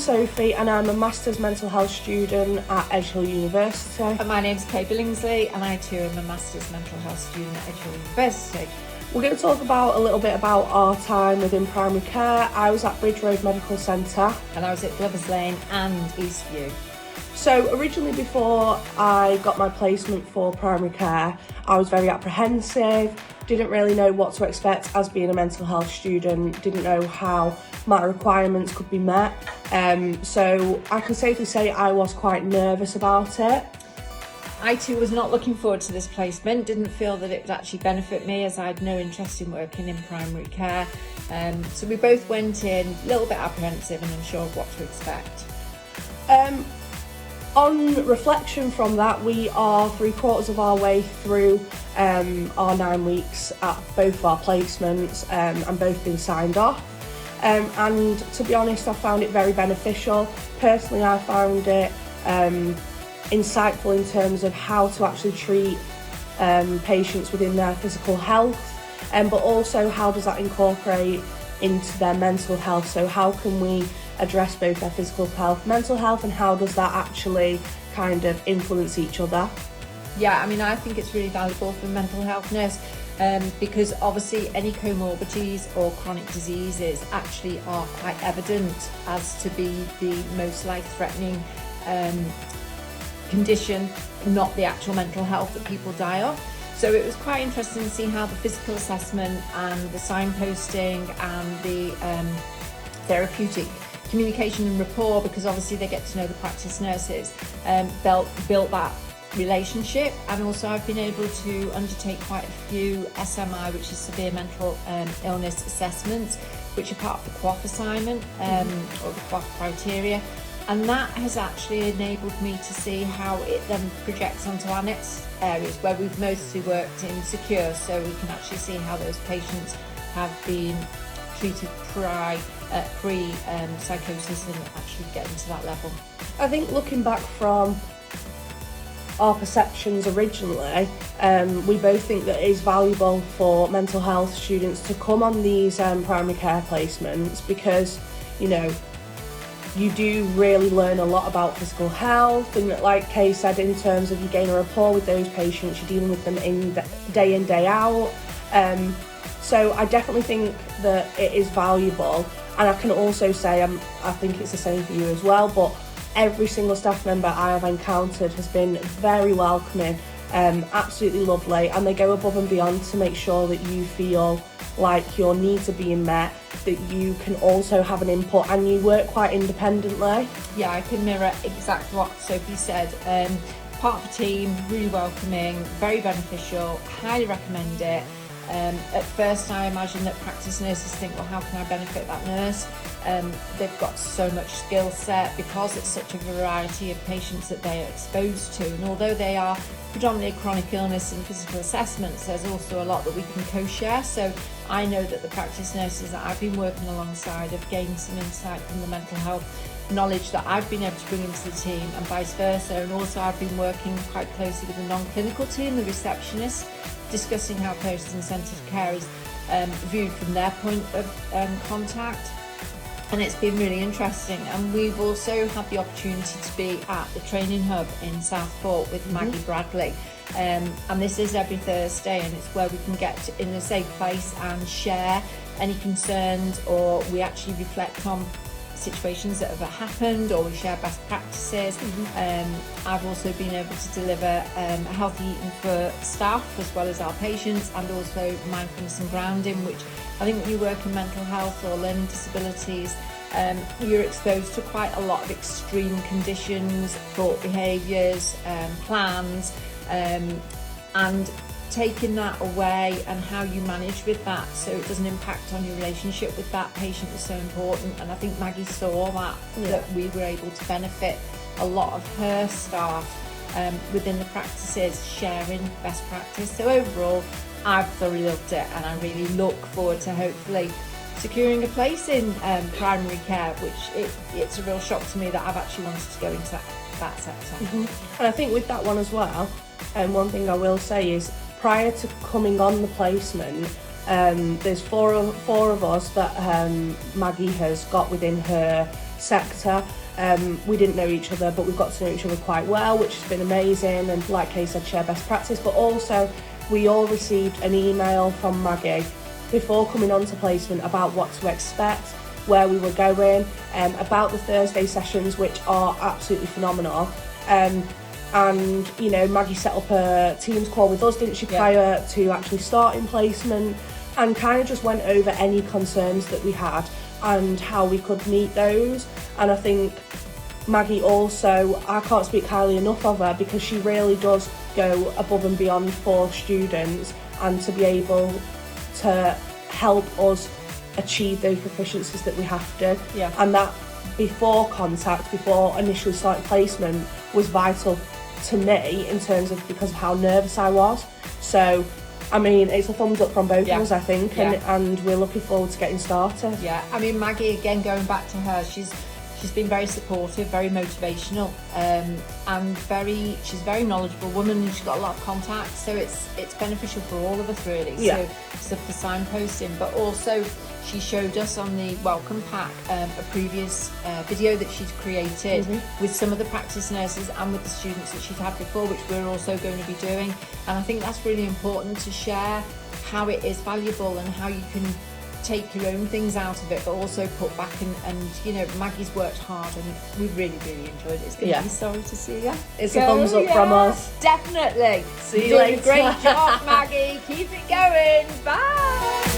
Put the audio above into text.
Sophie and I'm a Masters Mental Health student at Edgehill University. And my name's Kay Billingsley and I too am a Masters Mental Health student at Edgehill University. We're going to talk about a little bit about our time within primary care. I was at Bridge Road Medical Centre. And I was at Glover's Lane and Eastview. So originally, before I got my placement for primary care, I was very apprehensive, didn't really know what to expect as being a mental health student, didn't know how my requirements could be met. So I can safely say I was quite nervous about it. I too was not looking forward to this placement, didn't feel that it would actually benefit me as I had no interest in working in primary care. So we both went in a little bit apprehensive and unsure of what to expect. On reflection from that, we are 3/4 of our way through our 9 weeks at both of our placements and both been signed off. And to be honest, I found it very beneficial. Personally, I found it insightful in terms of how to actually treat patients within their physical health, but also how does that incorporate into their mental health. So how can we address both their physical health, mental health, and how does that actually kind of influence each other? Yeah, I mean, I think it's really valuable for a mental health nurse because obviously any comorbidities or chronic diseases actually are quite evident as to be the most life-threatening condition, not the actual mental health that people die of. So it was quite interesting to see how the physical assessment and the signposting and the therapeutic communication and rapport, because obviously they get to know the practice nurses, built that relationship. And also I've been able to undertake quite a few SMI, which is severe mental illness assessments, which are part of the QOF assignment or the QOF criteria. And that has actually enabled me to see how it then projects onto our next areas where we've mostly worked in secure, so we can actually see how those patients have been treated pre-psychosis and actually getting to that level. I think looking back from our perceptions originally, we both think that it is valuable for mental health students to come on these primary care placements because, you know, you do really learn a lot about physical health, and like Kay said, in terms of you gain a rapport with those patients, you're dealing with them in day out. So I definitely think that it is valuable, and I can also say I think it's the same for you as well, but every single staff member I have encountered has been very welcoming, absolutely lovely, and they go above and beyond to make sure that you feel like your needs are being met, that you can also have an input and you work quite independently. Yeah, I can mirror exactly what Sophie said. Part of the team, really welcoming, very beneficial, highly recommend it. At first I imagine that practice nurses think, well, how can I benefit that nurse? They've got so much skill set because it's such a variety of patients that they are exposed to, and although they are predominantly chronic illness and physical assessments, there's also a lot that we can co-share. So I know that the practice nurses that I've been working alongside have gained some insight from the mental health knowledge that I've been able to bring into the team, and vice versa. And also I've been working quite closely with the non-clinical team, the receptionists, discussing how person-centred care is viewed from their point of contact. And it's been really interesting. And we've also had the opportunity to be at the training hub in Southport with Maggie Bradley. And this is every Thursday, and it's where we can get in a safe place and share any concerns, or we actually reflect on situations that have happened, or we share best practices. I've also been able to deliver a healthy eating for staff as well as our patients, and also mindfulness and grounding, which I think when you work in mental health or learning disabilities, you're exposed to quite a lot of extreme conditions, thought behaviours, plans, and taking that away and how you manage with that so it doesn't impact on your relationship with that patient is so important. And I think Maggie saw that we were able to benefit a lot of her staff within the practices, sharing best practice. So overall, I've thoroughly loved it, and I really look forward to hopefully securing a place in primary care, which it's a real shock to me that I've actually wanted to go into that sector. And I think with that one as well, one thing I will say is prior to coming on the placement, there's four of us that Maggie has got within her sector. We didn't know each other, but we've got to know each other quite well, which has been amazing, and like Kay said, share best practice. But also we all received an email from Maggie before coming on to placement about what to expect, where we were going, about the Thursday sessions, which are absolutely phenomenal. And you know, Maggie set up a Teams call with us, didn't she, prior to actually starting placement, and kind of just went over any concerns that we had and how we could meet those. And I think Maggie also, I can't speak highly enough of her, because she really does go above and beyond for students, and to be able to help us achieve those proficiencies that we have to. And that before contact, before initially starting placement, was vital to me in terms of, because of how nervous I was. So I mean, it's a thumbs up from both of us, I think, and we're looking forward to getting started. I mean, Maggie, again, going back to her, she's been very supportive, very motivational, and she's a very knowledgeable woman, and she's got a lot of contacts, so it's beneficial for all of us, really. So stuff for signposting, but also she showed us on the welcome pack a previous video that she's created with some of the practice nurses and with the students that she's had before, which we're also going to be doing. And I think that's really important to share how it is valuable and how you can take your own things out of it, but also put back and you know, Maggie's worked hard and we've really enjoyed it. It's going to be sorry to see you. It's a thumbs up from us. Definitely. See you later. Great job, Maggie. Keep it going. Bye.